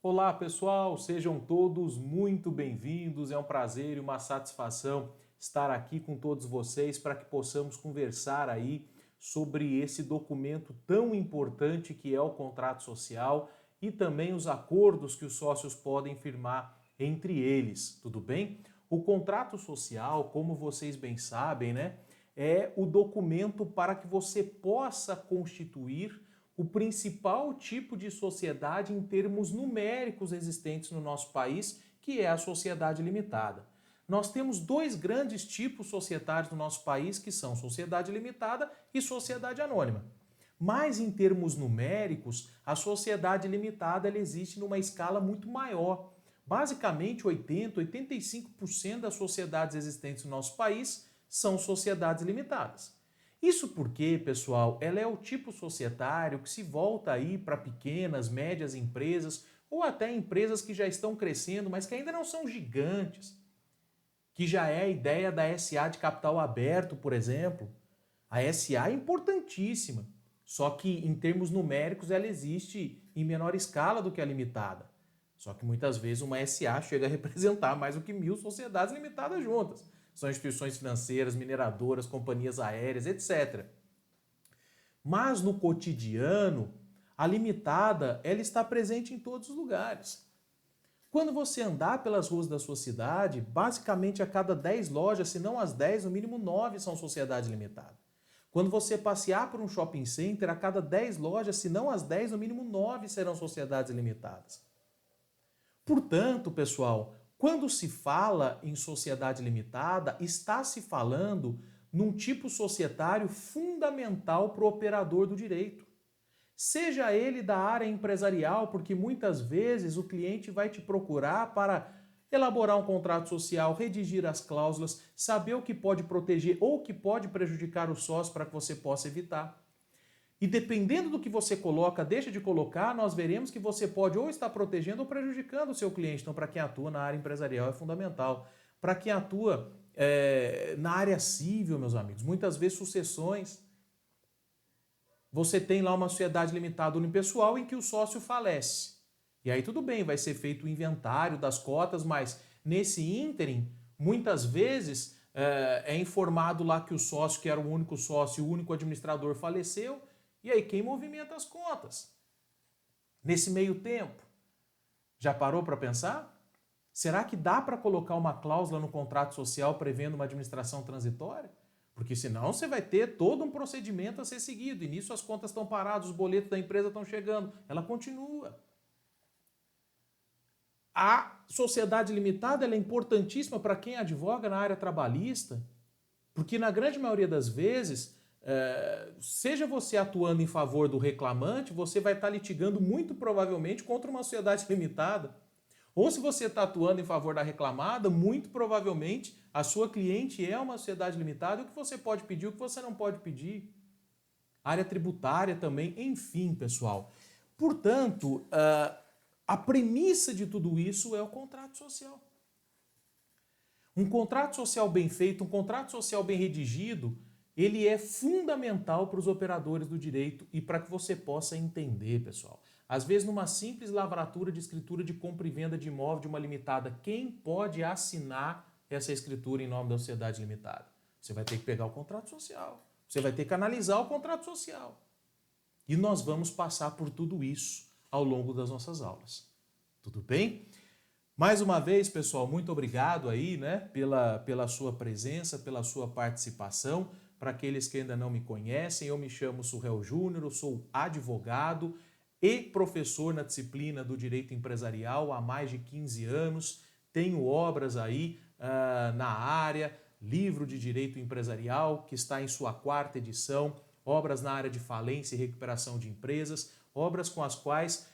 Olá pessoal, sejam todos muito bem-vindos. É um prazer e uma satisfação estar aqui com todos vocês para que possamos conversar aí sobre esse documento tão importante que é o contrato social e também os acordos que os sócios podem firmar entre eles, tudo bem? O contrato social, como vocês bem sabem, né, é o documento para que você possa constituir o principal tipo de sociedade em termos numéricos existentes no nosso país, que é a sociedade limitada. Nós temos dois grandes tipos societários no nosso país, que são sociedade limitada e sociedade anônima. Mas em termos numéricos, a sociedade limitada ela existe numa escala muito maior. Basicamente, 80, 85% das sociedades existentes no nosso país são sociedades limitadas. Isso porque, pessoal, ela é o tipo societário que se volta aí para pequenas, médias empresas ou até empresas que já estão crescendo, mas que ainda não são gigantes, que já é a ideia da SA de capital aberto, por exemplo. A SA é importantíssima, só que em termos numéricos ela existe em menor escala do que a limitada. Só que muitas vezes uma SA chega a representar mais do que 1.000 sociedades limitadas juntas. São instituições financeiras, mineradoras, companhias aéreas, etc. Mas no cotidiano, a limitada ela está presente em todos os lugares. Quando você andar pelas ruas da sua cidade, basicamente a cada 10 lojas, se não as 10, no mínimo 9 são sociedade limitada. Quando você passear por um shopping center, a cada 10 lojas, se não as 10, no mínimo 9 serão sociedades limitadas. Portanto, pessoal, quando se fala em sociedade limitada, está se falando num tipo societário fundamental para o operador do direito. Seja ele da área empresarial, porque muitas vezes o cliente vai te procurar para elaborar um contrato social, redigir as cláusulas, saber o que pode proteger ou o que pode prejudicar o sócio para que você possa evitar. E dependendo do que você coloca, deixa de colocar, nós veremos que você pode ou estar protegendo ou prejudicando o seu cliente. Então, para quem atua na área empresarial é fundamental. Para quem atua na área civil, meus amigos, muitas vezes sucessões. Você tem lá uma sociedade limitada unipessoal em que o sócio falece. E aí tudo bem, vai ser feito o inventário das cotas, mas nesse ínterim, muitas vezes é informado lá que o sócio, que era o único sócio, o único administrador faleceu, e aí quem movimenta as contas? Nesse meio tempo, já parou para pensar? Será que dá para colocar uma cláusula no contrato social prevendo uma administração transitória? Porque senão você vai ter todo um procedimento a ser seguido. E nisso as contas estão paradas, os boletos da empresa estão chegando. Ela continua. A sociedade limitada ela é importantíssima para quem advoga na área trabalhista, porque na grande maioria das vezes, seja você atuando em favor do reclamante, você vai estar litigando muito provavelmente contra uma sociedade limitada. Ou se você está atuando em favor da reclamada, muito provavelmente a sua cliente é uma sociedade limitada e o que você pode pedir, o que você não pode pedir. Área tributária também, enfim, pessoal. Portanto, a premissa de tudo isso é o contrato social. Um contrato social bem feito, um contrato social bem redigido, ele é fundamental para os operadores do direito e para que você possa entender, pessoal. Às vezes, numa simples lavratura de escritura de compra e venda de imóvel de uma limitada, quem pode assinar essa escritura em nome da sociedade limitada? Você vai ter que pegar o contrato social. Você vai ter que analisar o contrato social. E nós vamos passar por tudo isso ao longo das nossas aulas. Tudo bem? Mais uma vez, pessoal, muito obrigado aí, né, pela sua presença, pela sua participação. Para aqueles que ainda não me conhecem, eu me chamo Surrel Júnior, eu sou advogado e professor na disciplina do Direito Empresarial há mais de 15 anos. Tenho obras aí na área, livro de Direito Empresarial, que está em sua 4ª edição, obras na área de falência e recuperação de empresas, obras com as quais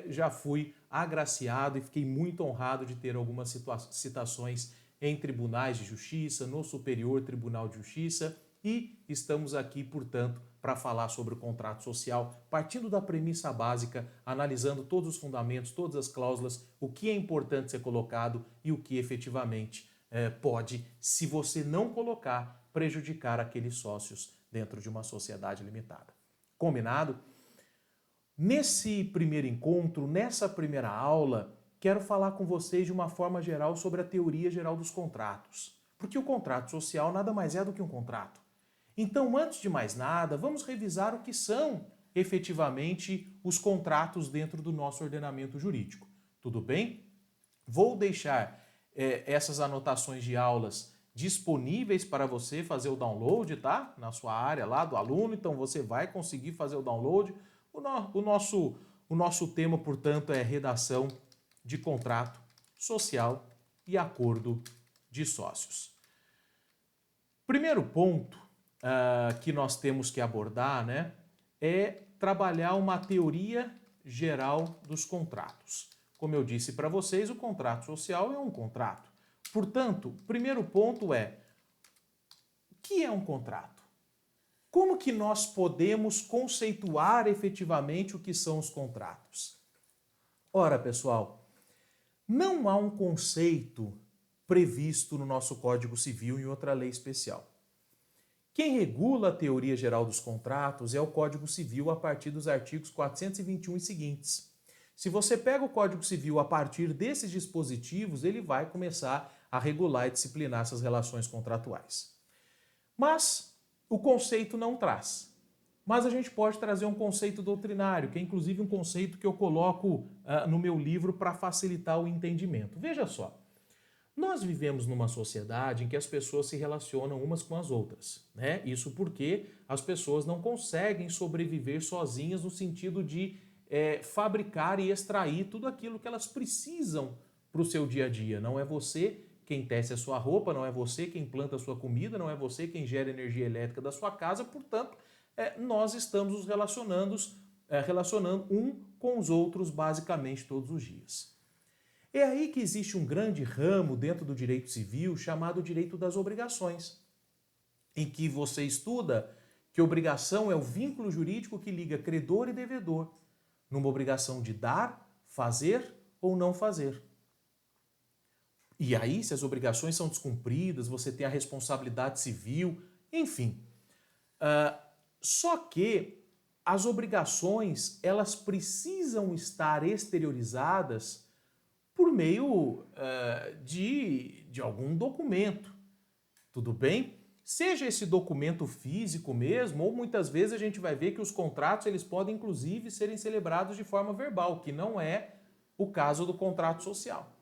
já fui agraciado e fiquei muito honrado de ter algumas citações em tribunais de justiça, no Superior Tribunal de Justiça e estamos aqui, portanto, para falar sobre o contrato social, partindo da premissa básica, analisando todos os fundamentos, todas as cláusulas, o que é importante ser colocado e o que efetivamente pode, se você não colocar, prejudicar aqueles sócios dentro de uma sociedade limitada. Combinado? Nesse primeiro encontro, nessa primeira aula, quero falar com vocês de uma forma geral sobre a teoria geral dos contratos. Porque o contrato social nada mais é do que um contrato. Então, antes de mais nada, vamos revisar o que são efetivamente os contratos dentro do nosso ordenamento jurídico. Tudo bem? Vou deixar essas anotações de aulas disponíveis para você fazer o download, tá? Na sua área lá do aluno, então você vai conseguir fazer o download. O nosso tema, portanto, é redação de contrato social e acordo de sócios. Primeiro ponto que nós temos que abordar, né, é trabalhar uma teoria geral dos contratos. Como eu disse para vocês, o contrato social é um contrato. Portanto, o primeiro ponto é: o que é um contrato? Como que nós podemos conceituar efetivamente o que são os contratos? Ora, pessoal, não há um conceito previsto no nosso Código Civil em outra lei especial. Quem regula a teoria geral dos contratos é o Código Civil a partir dos artigos 421 e seguintes. Se você pega o Código Civil a partir desses dispositivos, ele vai começar a regular e disciplinar essas relações contratuais. Mas o conceito não traz. Mas a gente pode trazer um conceito doutrinário, que é inclusive um conceito que eu coloco no meu livro para facilitar o entendimento. Veja só. Nós vivemos numa sociedade em que as pessoas se relacionam umas com as outras, né? Isso porque as pessoas não conseguem sobreviver sozinhas no sentido de fabricar e extrair tudo aquilo que elas precisam para o seu dia a dia. Não é você quem tece a sua roupa, não é você quem planta a sua comida, não é você quem gera energia elétrica da sua casa, portanto, nós estamos nos relacionando um com os outros basicamente todos os dias. É aí que existe um grande ramo dentro do direito civil chamado direito das obrigações, em que você estuda que obrigação é o vínculo jurídico que liga credor e devedor, numa obrigação de dar, fazer ou não fazer. E aí, se as obrigações são descumpridas, você tem a responsabilidade civil, enfim. Só que as obrigações, elas precisam estar exteriorizadas por meio de algum documento, tudo bem? Seja esse documento físico mesmo, ou muitas vezes a gente vai ver que os contratos eles podem inclusive serem celebrados de forma verbal, que não é o caso do contrato social.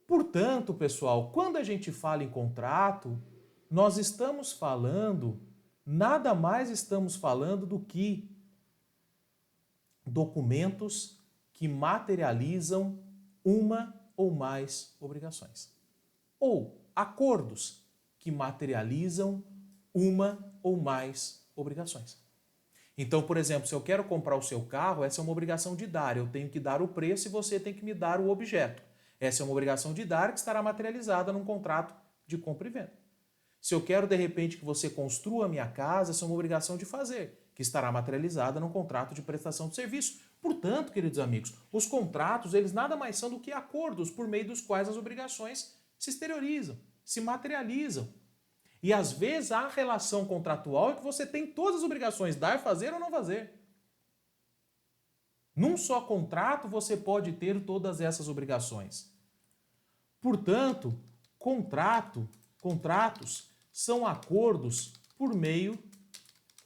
Portanto, pessoal, quando a gente fala em contrato, nós estamos falando, nada mais estamos falando do que documentos que materializam uma ou mais obrigações. Ou acordos que materializam uma ou mais obrigações. Então, por exemplo, se eu quero comprar o seu carro, essa é uma obrigação de dar. Eu tenho que dar o preço e você tem que me dar o objeto. Essa é uma obrigação de dar que estará materializada num contrato de compra e venda. Se eu quero, de repente, que você construa a minha casa, essa é uma obrigação de fazer, que estará materializada num contrato de prestação de serviço. Portanto, queridos amigos, os contratos, eles nada mais são do que acordos por meio dos quais as obrigações se exteriorizam, se materializam. E às vezes a relação contratual é que você tem todas as obrigações, dar, fazer ou não fazer. Num só contrato você pode ter todas essas obrigações. Portanto, contratos são acordos por meio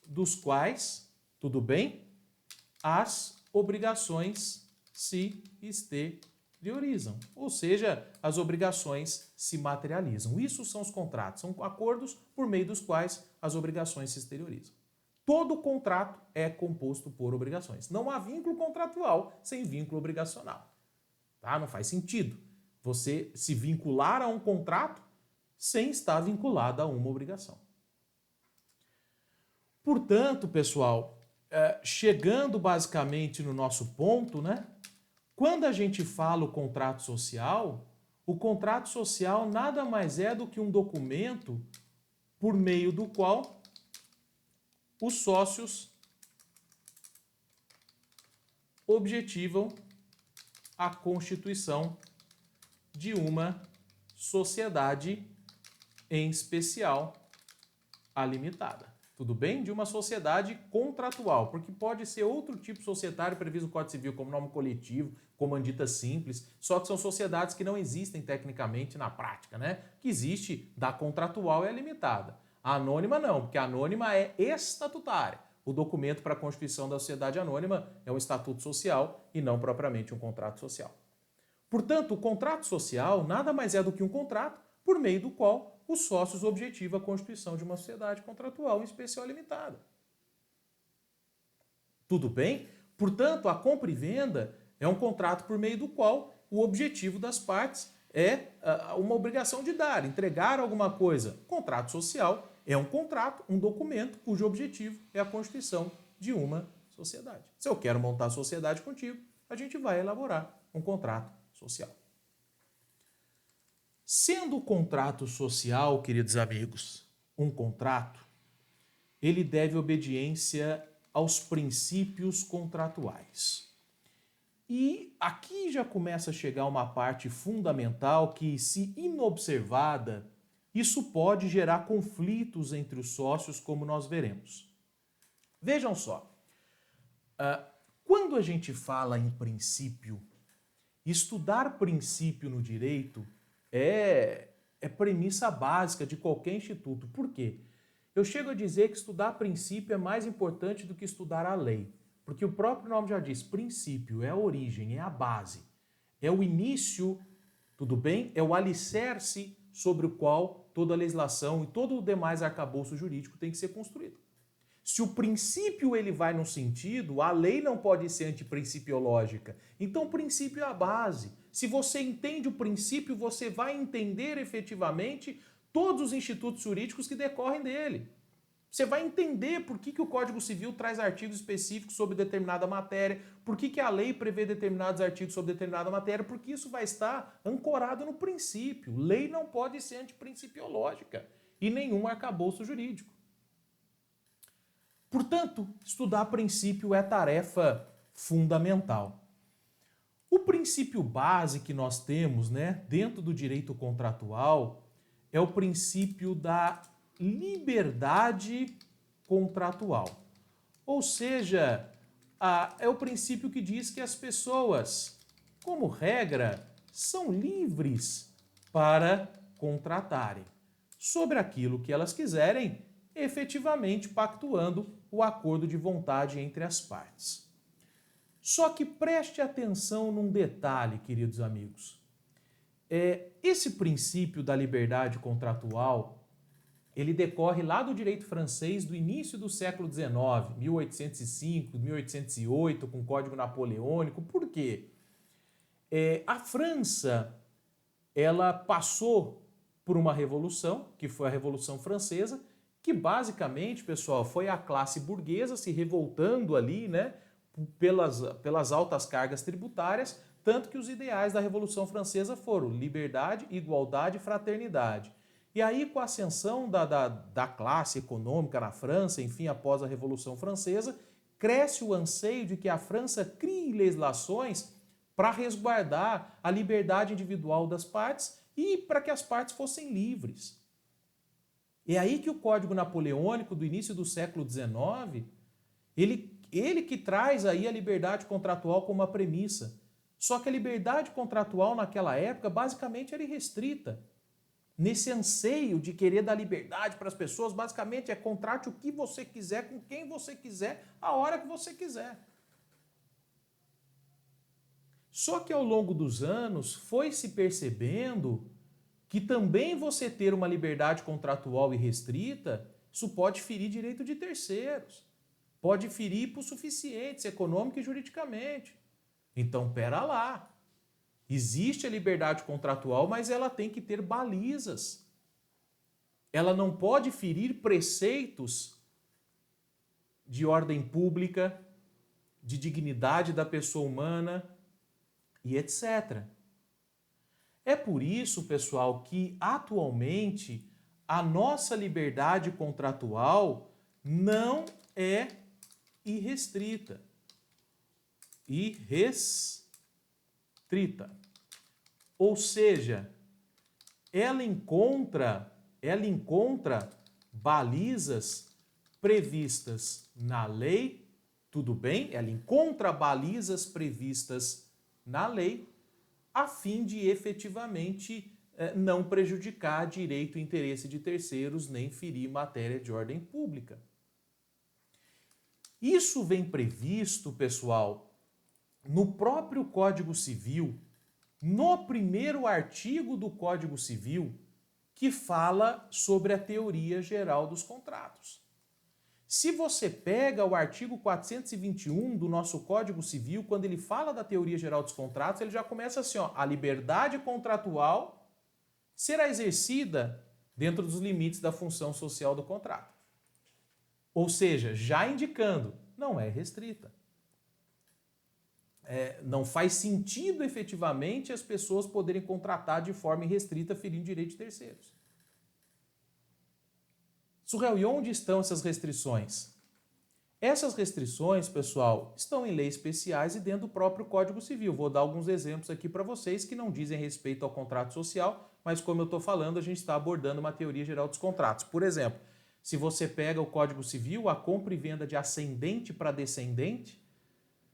dos quais, tudo bem, as obrigações se exteriorizam, ou seja, as obrigações se materializam. Isso são os contratos, são acordos por meio dos quais as obrigações se exteriorizam. Todo contrato é composto por obrigações. Não há vínculo contratual sem vínculo obrigacional. Tá? Não faz sentido você se vincular a um contrato sem estar vinculado a uma obrigação. Portanto, pessoal, chegando basicamente no nosso ponto, né? Quando a gente fala o contrato social nada mais é do que um documento por meio do qual os sócios objetivam a constituição de uma sociedade, em especial a limitada. tudo bem? De uma sociedade contratual, porque pode ser outro tipo societário previsto no Código Civil, como nome coletivo, comandita simples, só que são sociedades que não existem tecnicamente na prática, né? O que existe da contratual é limitada. A anônima não, porque a anônima é estatutária. O documento para a constituição da sociedade anônima é um estatuto social e não propriamente um contrato social. Portanto, o contrato social nada mais é do que um contrato por meio do qual os sócios objetivam a constituição de uma sociedade contratual em especial limitada. Tudo bem? Portanto, a compra e venda é um contrato por meio do qual o objetivo das partes é uma obrigação de dar, entregar alguma coisa. Contrato social é um contrato, um documento cujo objetivo é a constituição de uma sociedade. Se eu quero montar a sociedade contigo, a gente vai elaborar um contrato social. Sendo o contrato social, queridos amigos, um contrato, ele deve obediência aos princípios contratuais. E aqui já começa a chegar uma parte fundamental que, se inobservada, isso pode gerar conflitos entre os sócios, como nós veremos. Vejam só, quando a gente fala em princípio, estudar princípio no direito é premissa básica de qualquer instituto. Por quê? Eu chego a dizer que estudar princípio é mais importante do que estudar a lei. Porque o próprio nome já diz, princípio é a origem, é a base. É o início, tudo bem? É o alicerce sobre o qual toda a legislação e todo o demais arcabouço jurídico tem que ser construído. Se o princípio ele vai num sentido, a lei não pode ser antiprincipiológica. Então o princípio é a base. Se você entende o princípio, você vai entender efetivamente todos os institutos jurídicos que decorrem dele. Você vai entender por que o Código Civil traz artigos específicos sobre determinada matéria, por que a lei prevê determinados artigos sobre determinada matéria, porque isso vai estar ancorado no princípio. Lei não pode ser antiprincipiológica e nenhum arcabouço jurídico. Portanto, estudar princípio é tarefa fundamental. O princípio base que nós temos, dentro do direito contratual é o princípio da liberdade contratual. Ou seja, é o princípio que diz que as pessoas, como regra, são livres para contratarem sobre aquilo que elas quiserem, efetivamente pactuando o acordo de vontade entre as partes. Só que preste atenção num detalhe, queridos amigos. Esse princípio da liberdade contratual, ele decorre lá do direito francês do início do século XIX, 1805, 1808, com o Código Napoleônico. Por quê? A França, ela passou por uma revolução, que foi a Revolução Francesa, que basicamente, pessoal, foi a classe burguesa se revoltando ali, pelas altas cargas tributárias, tanto que os ideais da Revolução Francesa foram liberdade, igualdade e fraternidade. E aí, com a ascensão da classe econômica na França, enfim, após a Revolução Francesa, cresce o anseio de que a França crie legislações para resguardar a liberdade individual das partes e para que as partes fossem livres. É aí que o Código Napoleônico do início do século XIX, ele que traz aí a liberdade contratual como uma premissa. Só que a liberdade contratual naquela época basicamente era irrestrita. Nesse anseio de querer dar liberdade para as pessoas, basicamente é contrate o que você quiser, com quem você quiser, a hora que você quiser. Só que ao longo dos anos foi se percebendo que também você ter uma liberdade contratual irrestrita, isso pode ferir direito de terceiros, pode ferir hipossuficientes econômica e juridicamente. Então, pera lá. Existe a liberdade contratual, mas ela tem que ter balizas. Ela não pode ferir preceitos de ordem pública, de dignidade da pessoa humana e etc. É por isso, pessoal, que atualmente a nossa liberdade contratual não é irrestrita. Ou seja, ela encontra balizas previstas na lei, tudo bem, ela encontra balizas previstas na lei, a fim de efetivamente não prejudicar direito e interesse de terceiros, nem ferir matéria de ordem pública. Isso vem previsto, pessoal, no próprio Código Civil, no primeiro artigo do Código Civil, que fala sobre a teoria geral dos contratos. Se você pega o artigo 421 do nosso Código Civil, quando ele fala da teoria geral dos contratos, ele já começa assim, ó, a liberdade contratual será exercida dentro dos limites da função social do contrato. Ou seja, já indicando, não é restrita. Não faz sentido efetivamente as pessoas poderem contratar de forma irrestrita ferindo direito de terceiros. Surreal, e onde estão essas restrições? Essas restrições, pessoal, estão em leis especiais e dentro do próprio Código Civil. Vou dar alguns exemplos aqui para vocês que não dizem respeito ao contrato social, mas como eu estou falando, a gente está abordando uma teoria geral dos contratos. Por exemplo, se você pega o Código Civil, a compra e venda de ascendente para descendente,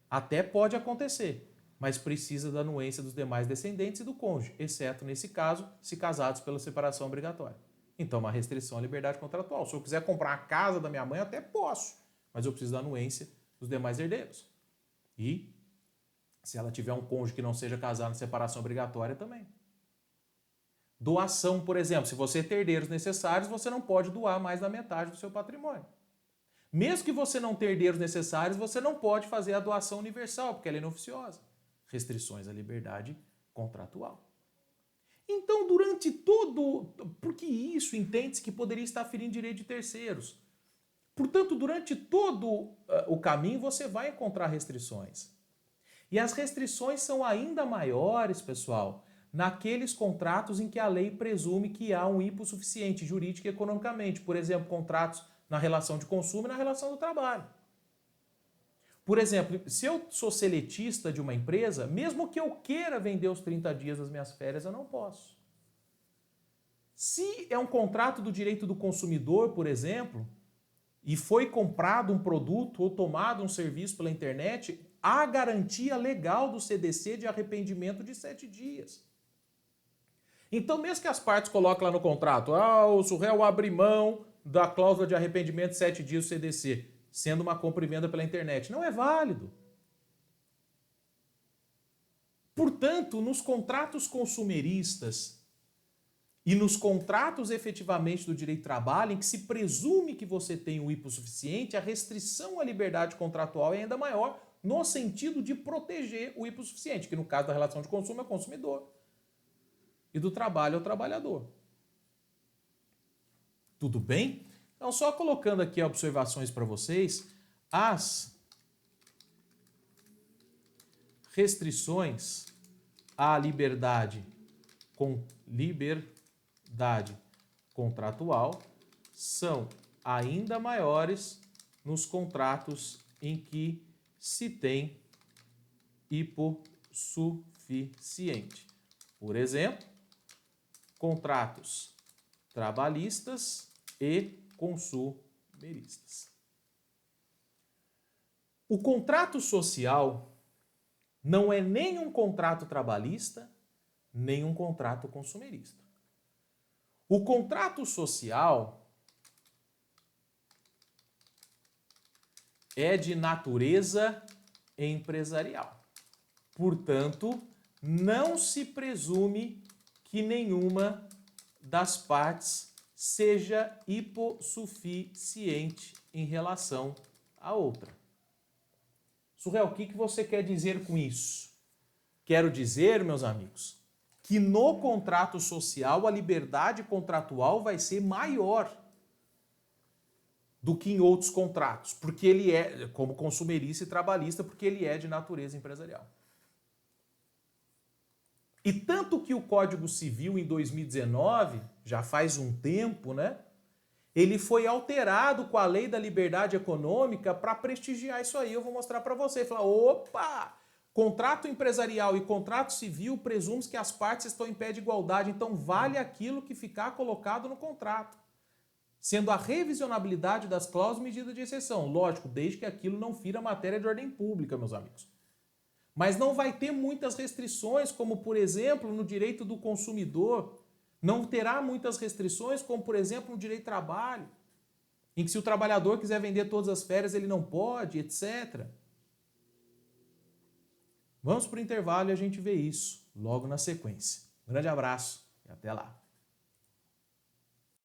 até pode acontecer, mas precisa da anuência dos demais descendentes e do cônjuge, exceto nesse caso, se casados pela separação obrigatória. Então, uma restrição à liberdade contratual. Se eu quiser comprar a casa da minha mãe, eu até posso, mas eu preciso da anuência dos demais herdeiros. E se ela tiver um cônjuge que não seja casado na separação obrigatória também. Doação, por exemplo, se você ter herdeiros necessários, você não pode doar mais da metade do seu patrimônio. Mesmo que você não tenha herdeiros necessários, você não pode fazer a doação universal, porque ela é inoficiosa. Restrições à liberdade contratual. Então, durante todo... Porque isso entende-se que poderia estar ferindo direito de terceiros. Portanto, durante todo o caminho, você vai encontrar restrições. E as restrições são ainda maiores, pessoal, naqueles contratos em que a lei presume que há um hipossuficiente jurídico e economicamente. Por exemplo, contratos na relação de consumo e na relação do trabalho. Por exemplo, se eu sou seletista de uma empresa, mesmo que eu queira vender os 30 dias das minhas férias, eu não posso. Se é um contrato do direito do consumidor, por exemplo, e foi comprado um produto ou tomado um serviço pela internet, há garantia legal do CDC de arrependimento de 7 dias. Então, mesmo que as partes coloquem lá no contrato, o Surreal abre mão da cláusula de arrependimento de 7 dias do CDC, sendo uma compra e venda pela internet, não é válido. Portanto, nos contratos consumeristas e nos contratos efetivamente do direito do trabalho, em que se presume que você tem o hipossuficiente, a restrição à liberdade contratual é ainda maior, no sentido de proteger o hipossuficiente, que no caso da relação de consumo é o consumidor, e do trabalho é o trabalhador. Tudo bem? Então, só colocando aqui observações para vocês, as restrições à liberdade contratual são ainda maiores nos contratos em que se tem hipossuficiente. Por exemplo, contratos trabalhistas e consumeristas. O contrato social não é nem um contrato trabalhista, nem um contrato consumerista. O contrato social é de natureza empresarial. Portanto, não se presume que nenhuma das partes seja hipossuficiente em relação à outra. Surreal, o que você quer dizer com isso? Quero dizer, meus amigos, que no contrato social a liberdade contratual vai ser maior do que em outros contratos, porque ele é, como consumerista e trabalhista, porque ele é de natureza empresarial. E tanto que o Código Civil, em 2019, já faz um tempo, né? Ele foi alterado com a Lei da Liberdade Econômica para prestigiar isso aí. Eu vou mostrar para você. Falar, opa! Contrato empresarial e contrato civil presume que as partes estão em pé de igualdade, então vale aquilo que ficar colocado no contrato. sendo a revisionabilidade das cláusulas medida de exceção. Lógico, desde que aquilo não fira matéria de ordem pública, meus amigos. Mas não vai ter muitas restrições, como, por exemplo, no direito do consumidor. Não terá muitas restrições, como, por exemplo, no direito do trabalho, em que se o trabalhador quiser vender todas as férias, ele não pode, etc. Vamos para o intervalo e a gente vê isso logo na sequência. Um grande abraço e até lá.